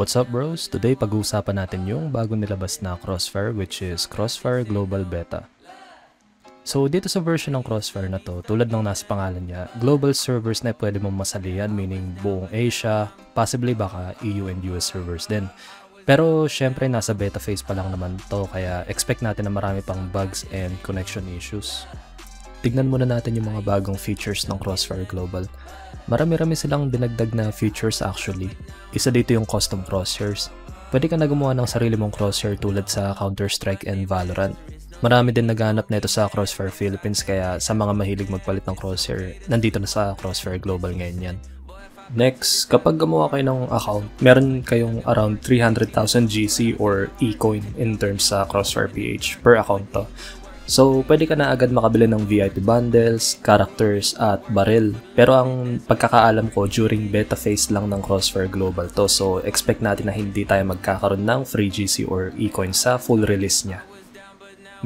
What's up bros? Today pag-uusapan natin yung bago nilabas na Crossfire which is Crossfire Global Beta. So dito sa version ng Crossfire na to, tulad ng nasa pangalan niya, global servers na pwede mong masalihan, meaning buong Asia, possibly baka EU and US servers din. Pero syempre nasa beta phase pa lang naman to, kaya expect natin na marami pang bugs and connection issues. Tignan muna natin yung mga bagong features ng Crossfire Global. Marami-rami silang dinagdag na features actually. Isa dito yung custom crosshairs. Pwede ka na gumawa ng sarili mong crosshair tulad sa Counter-Strike and Valorant. Marami din naghanap na ito sa Crossfire Philippines, kaya sa mga mahilig magpalit ng crosshair, nandito na sa Crossfire Global ngayon yan. Next, kapag gumawa kayo ng account, meron kayong around 300,000 GC or E-coin in terms sa Crossfire PH per account to. So, pwede ka na agad makabili ng VIP bundles, characters, at barrel. Pero ang pagkakaalam ko, during beta phase lang ng Crossfire Global to. So, expect natin na hindi tayo magkakaroon ng free GC or E-coin sa full release niya.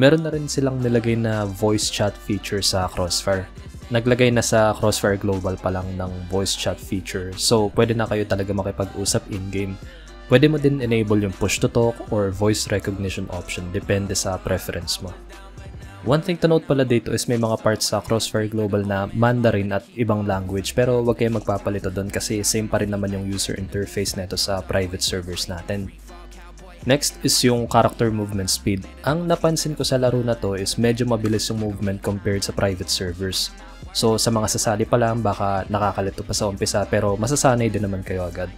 Meron na rin silang nilagay na voice chat feature sa Crossfire. Naglagay na sa Crossfire Global pa lang ng voice chat feature. So, pwede na kayo talaga makipag-usap in-game. Pwede mo din enable yung push to talk or voice recognition option, depende sa preference mo. One thing to note pala dito is may mga parts sa Crossfire Global na Mandarin at ibang language, pero wag kayong magpapalito doon kasi same pa rin naman yung user interface nito sa private servers natin. Next is yung character movement speed. Ang napansin ko sa laro na to is medyo mabilis yung movement compared sa private servers. So sa mga sasali pa lang baka nakakalito pa sa umpisa, pero masasanay din naman kayo agad.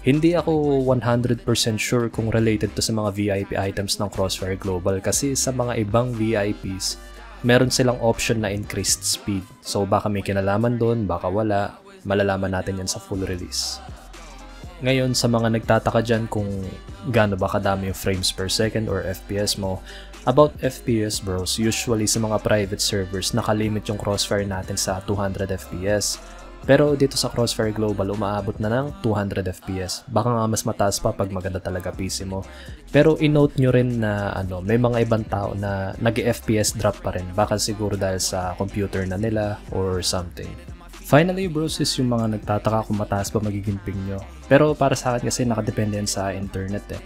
Hindi ako 100% sure kung related to sa mga VIP items ng Crossfire Global kasi sa mga ibang VIPs, meron silang option na increased speed. So baka may kinalaman doon, baka wala, malalaman natin yan sa full release. Ngayon, sa mga nagtataka dyan kung gaano ba kadami yung frames per second or FPS mo, about FPS bros, usually sa mga private servers, nakalimit yung Crossfire natin sa 200 FPS. Pero dito sa Crossfire Global, umaabot na ng 200 FPS. Baka nga mas mataas pa pag maganda talaga PC mo. Pero i-note nyo rin na may mga ibang tao na nag-FPS drop pa rin. Baka siguro dahil sa computer na nila or something. Finally bros is yung mga nagtataka kung mataas pa magiging ping nyo. Pero para sa akin kasi nakadepende yan sa internet eh.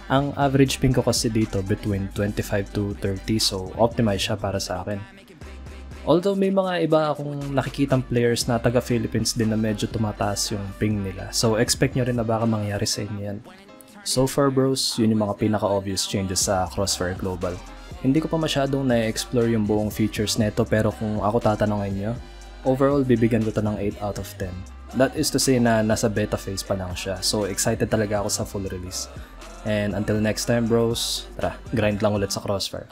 Ang average ping ko kasi dito between 25 to 30, so optimize siya para sa akin. Although may mga iba akong nakikitang players na taga Philippines din na medyo tumataas yung ping nila. So expect nyo rin na baka mangyari sa inyo yan. So far bros, yun yung mga pinaka-obvious changes sa Crossfire Global. Hindi ko pa masyadong na-explore yung buong features neto, pero kung ako tatanungin nyo, overall bibigyan ko to ng 8 out of 10. That is to say na nasa beta phase pa lang siya. So excited talaga ako sa full release. And until next time bros, tara, grind lang ulit sa Crossfire.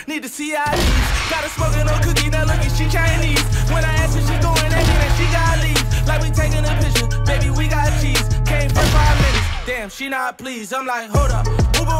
Need to see IDs. Got her smoking no cookie, now look at she Chinese. When I ask her she going that and she gotta leave. Like we taking a picture, baby we got cheese. Came for 5 minutes, damn she not pleased. I'm like hold up, Uber